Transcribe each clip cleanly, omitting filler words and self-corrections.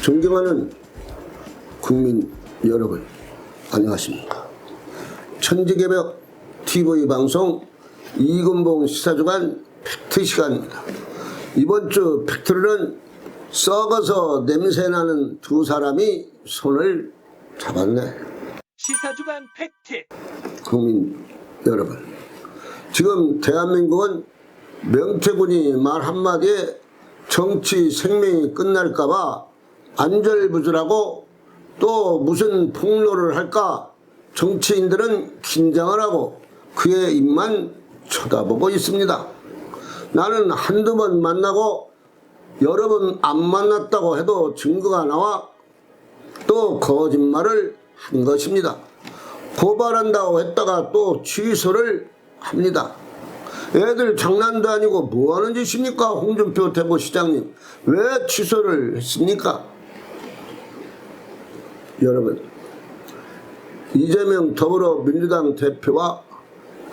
존경하는 국민 여러분, 안녕하십니까. 천지개벽 TV 방송 이근봉 시사주간 팩트 시간입니다. 이번 주 팩트는 썩어서 냄새나는 두 사람이 손을 잡았네. 시사주간 팩트. 국민 여러분, 지금 대한민국은 명태군이 말 한마디에 정치 생명이 끝날까봐 안절부절하고 또 무슨 폭로를 할까 정치인들은 긴장을 하고 그의 입만 쳐다보고 있습니다. 나는 한두 번 만나고 여러 번 안 만났다고 해도 증거가 나와 또 거짓말을 한 것입니다. 고발한다고 했다가 또 취소를 합니다. 애들 장난도 아니고 뭐하는 짓입니까? 홍준표 대구시장님, 왜 취소를 했습니까? 여러분, 이재명 더불어민주당 대표와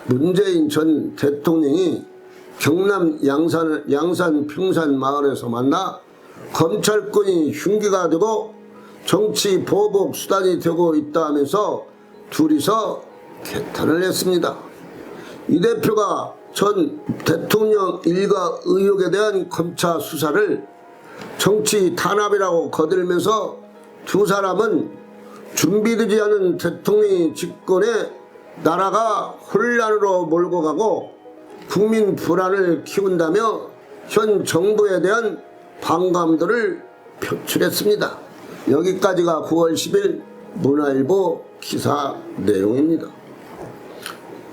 문재인 전 대통령이 경남 양산 평산 마을에서 만나 검찰권이 흉기가 되고 정치 보복 수단이 되고 있다 하면서 둘이서 개탄을 했습니다. 이 대표가 전 대통령 일가 의혹에 대한 검찰 수사를 정치 탄압이라고 거들면서 두 사람은 준비되지 않은 대통령이 집권해 나라가 혼란으로 몰고 가고 국민 불안을 키운다며 현 정부에 대한 반감도를 표출했습니다. 여기까지가 9월 10일 문화일보 기사 내용입니다.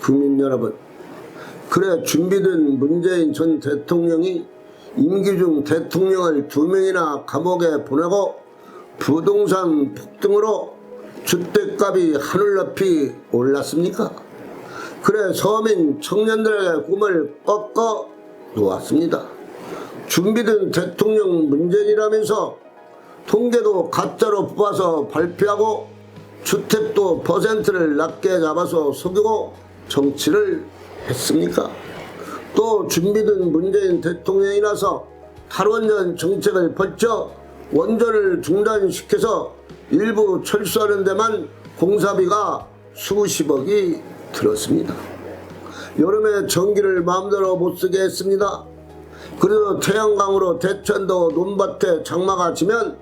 국민 여러분, 그래 준비된 문재인 전 대통령이 임기 중 대통령을 2명이나 감옥에 보내고 부동산 폭등으로 주택값이 하늘 높이 올랐습니까? 그래 서민 청년들의 꿈을 꺾어 놓았습니다. 준비된 대통령 문재인이라면서 통계도 가짜로 뽑아서 발표하고 주택도 퍼센트를 낮게 잡아서 속이고 정치를 했습니까? 또 준비된 문재인 대통령이라서 탈원전 정책을 펼쳐 원전을 중단시켜서 일부 철수하는 데만 공사비가 수십억이 들었습니다. 여름에 전기를 마음대로 못 쓰게 했습니다. 그래도 태양광으로 대천도 논밭에 장마가 지면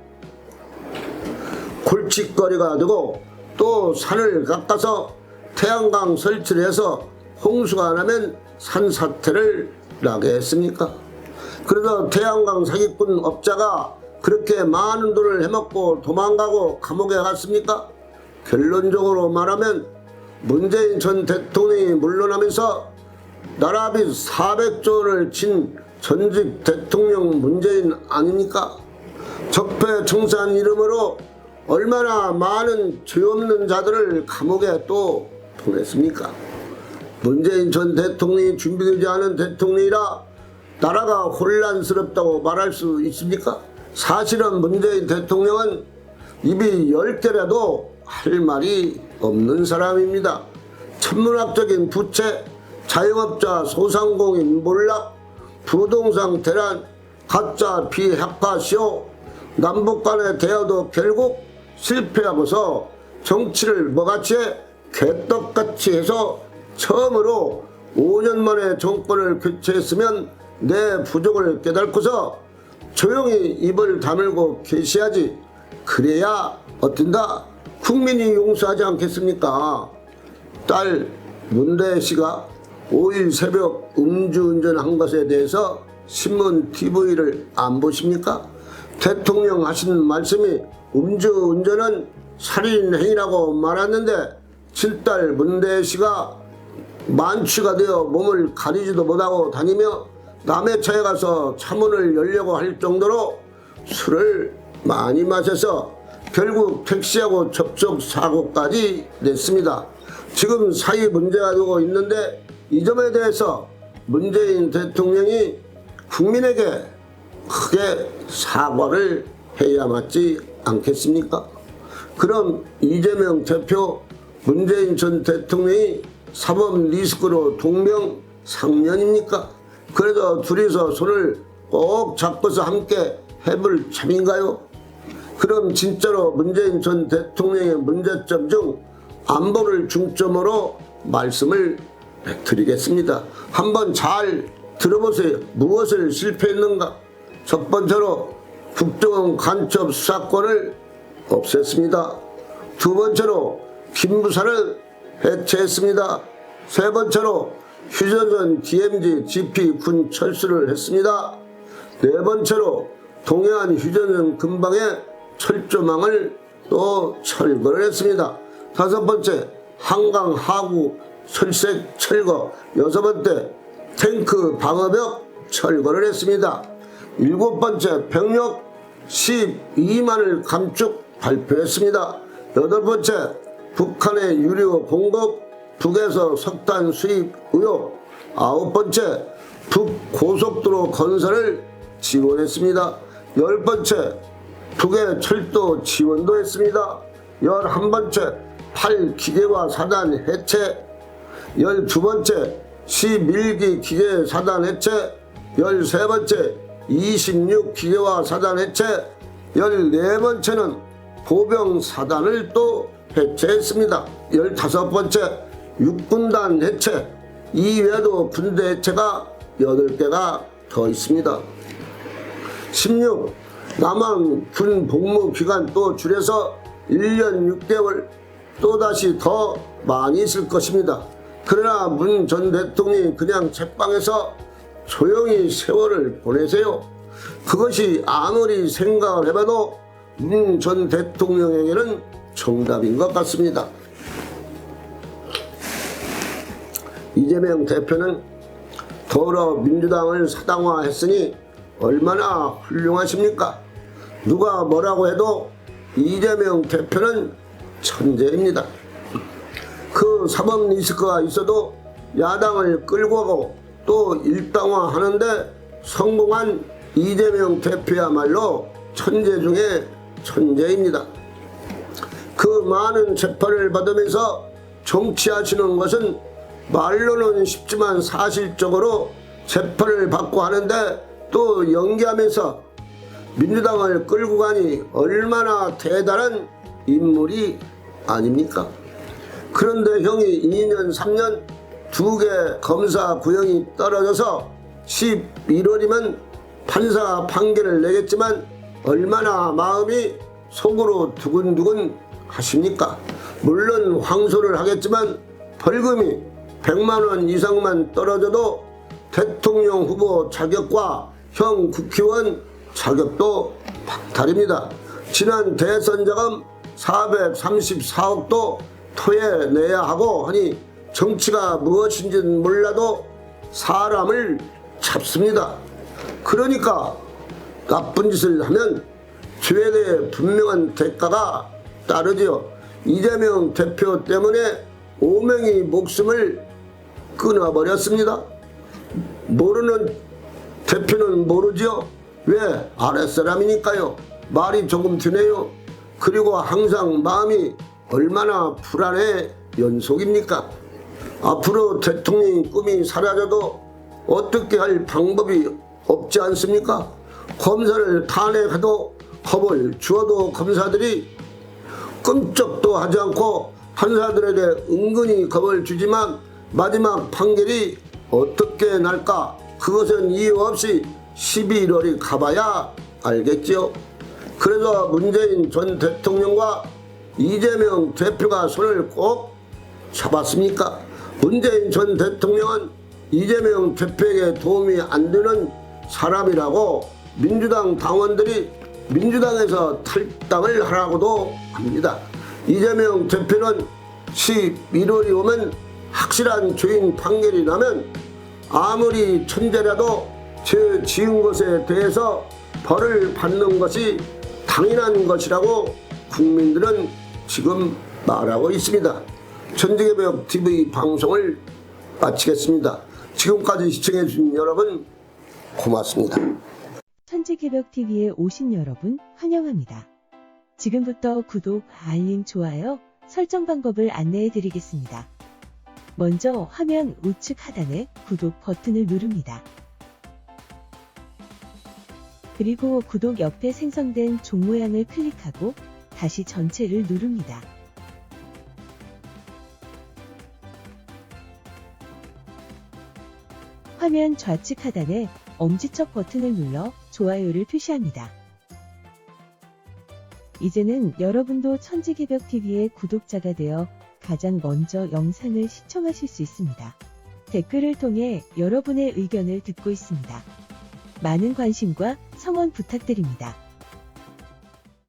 골칫거리가 되고 또 산을 깎아서 태양광 설치를 해서 홍수가 나면 산사태를 나게 했습니까? 그래서 태양광 사기꾼 업자가 그렇게 많은 돈을 해먹고 도망가고 감옥에 갔습니까? 결론적으로 말하면 문재인 전 대통령이 물러나면서 나라비 400조 원을 친 전직 대통령 문재인 아닙니까? 적폐청산 이름으로 얼마나 많은 죄 없는 자들을 감옥에 또 보냈습니까? 문재인 전 대통령이 준비되지 않은 대통령이라 나라가 혼란스럽다고 말할 수 있습니까? 사실은 문재인 대통령은 입이 10개라도 할 말이 없는 사람입니다. 천문학적인 부채, 자영업자 소상공인 몰락, 부동산 대란, 가짜 비핵화시효, 남북 간의 대화도 결국 실패하고서 정치를 뭐같이 개떡같이 해서 처음으로 5년 만에 정권을 교체했으면 내 부족을 깨닫고서 조용히 입을 다물고 계셔야지. 그래야 어떤다? 국민이 용서하지 않겠습니까? 딸 문대혜 씨가 5일 새벽 음주운전한 것에 대해서 신문 TV를 안 보십니까? 대통령 하신 말씀이 음주운전은 살인행위라고 말했는데 친딸 문대혜 씨가 만취가 되어 몸을 가리지도 못하고 다니며 남의 차에 가서 차문을 열려고 할 정도로 술을 많이 마셔서 결국 택시하고 접촉 사고까지 냈습니다. 지금 사회 문제가 되고 있는데 이 점에 대해서 문재인 대통령이 국민에게 크게 사과를 해야 맞지 않겠습니까? 그럼 이재명 대표, 문재인 전 대통령이 사법 리스크로 동명상련입니까? 그래도 둘이서 손을 꼭 잡고서 함께 해볼 참인가요? 그럼 진짜로 문재인 전 대통령의 문제점 중 안보를 중점으로 말씀을 드리겠습니다. 한번 잘 들어보세요. 무엇을 실패했는가? 첫 번째로 국정원 간첩 수사권을 없앴습니다. 두 번째로 김부사를 해체했습니다. 세 번째로 휴전선 DMZ GP 군 철수를 했습니다. 네 번째로 동해안 휴전선 근방에 철조망을 또 철거를 했습니다. 다섯 번째 한강 하구 철색 철거. 여섯 번째 탱크 방어벽 철거를 했습니다. 일곱 번째 병력 12만을 감축 발표했습니다. 여덟 번째 북한의 유료 공급, 북에서 석탄 수입 의혹. 아홉 번째 북고속도로 건설을 지원했습니다. 열 번째 북의 철도 지원도 했습니다. 11번째 8기계화 사단 해체. 12번째 11기 기계 사단 해체. 13번째 26기계화 사단 해체. 14번째는 보병 사단을 또 해체했습니다. 15번째 육군단 해체. 이외에도 군대 해체가 8개가 더 있습니다. 16. 남한 군 복무 기간 또 줄여서 1년 6개월 또다시 더 많이 있을 것입니다. 그러나 문 전 대통령이 그냥 책방에서 조용히 세월을 보내세요. 그것이 아무리 생각을 해봐도 문 전 대통령에게는 정답인 것 같습니다. 이재명 대표는 더불어민주당을 사당화했으니 얼마나 훌륭하십니까? 누가 뭐라고 해도 이재명 대표는 천재입니다. 그 사법 리스크가 있어도 야당을 끌고 가고 또 일당화하는데 성공한 이재명 대표야말로 천재 중에 천재입니다. 그 많은 재판을 받으면서 정치하시는 것은 말로는 쉽지만 사실적으로 재판을 받고 하는데 또 연기하면서 민주당을 끌고 가니 얼마나 대단한 인물이 아닙니까? 그런데 형이 2년 3년 2개 검사 구형이 떨어져서 11월이면 판사가 판결을 내겠지만 얼마나 마음이 속으로 두근두근 하십니까? 물론 황소를 하겠지만 벌금이 100만원 이상만 떨어져도 대통령 후보 자격과 형 국회의원 자격도 박탈입니다. 지난 대선 자금 434억도 토해내야 하고 하니 정치가 무엇인지는 몰라도 사람을 잡습니다. 그러니까 나쁜 짓을 하면 죄에 대해 분명한 대가가 따르지요. 이재명 대표 때문에 5명이 목숨을 끊어버렸습니다. 모르는 대표는 모르지요. 왜? 아랫사람이니까요. 말이 조금 드네요. 그리고 항상 마음이 얼마나 불안해 연속입니까? 앞으로 대통령 꿈이 사라져도 어떻게 할 방법이 없지 않습니까? 검사를 탄핵해도 겁을 주어도 검사들이 끔찍도 하지 않고 판사들에게 은근히 겁을 주지만 마지막 판결이 어떻게 날까? 그것은 이유 없이 11월이 가봐야 알겠지요. 그래서 문재인 전 대통령과 이재명 대표가 손을 꼭 잡았습니까? 문재인 전 대통령은 이재명 대표에게 도움이 안 되는 사람이라고 민주당 당원들이 민주당에서 탈당을 하라고도 합니다. 이재명 대표는 11월이 오면 확실한 주인 판결이 나면 아무리 천재라도 죄 지은 것에 대해서 벌을 받는 것이 당연한 것이라고 국민들은 지금 말하고 있습니다. 천지개벽 TV 방송을 마치겠습니다. 지금까지 시청해주신 여러분 고맙습니다. 천지개벽TV에 오신 여러분 환영합니다. 지금부터 구독, 알림, 좋아요, 설정 방법을 안내해 드리겠습니다. 먼저 화면 우측 하단에 구독 버튼을 누릅니다. 그리고 구독 옆에 생성된 종 모양을 클릭하고 다시 전체를 누릅니다. 화면 좌측 하단에 엄지척 버튼을 눌러 좋아요를 표시합니다. 이제는 여러분도 천지개벽TV의 구독자가 되어 가장 먼저 영상을 시청하실 수 있습니다. 댓글을 통해 여러분의 의견을 듣고 있습니다. 많은 관심과 성원 부탁드립니다.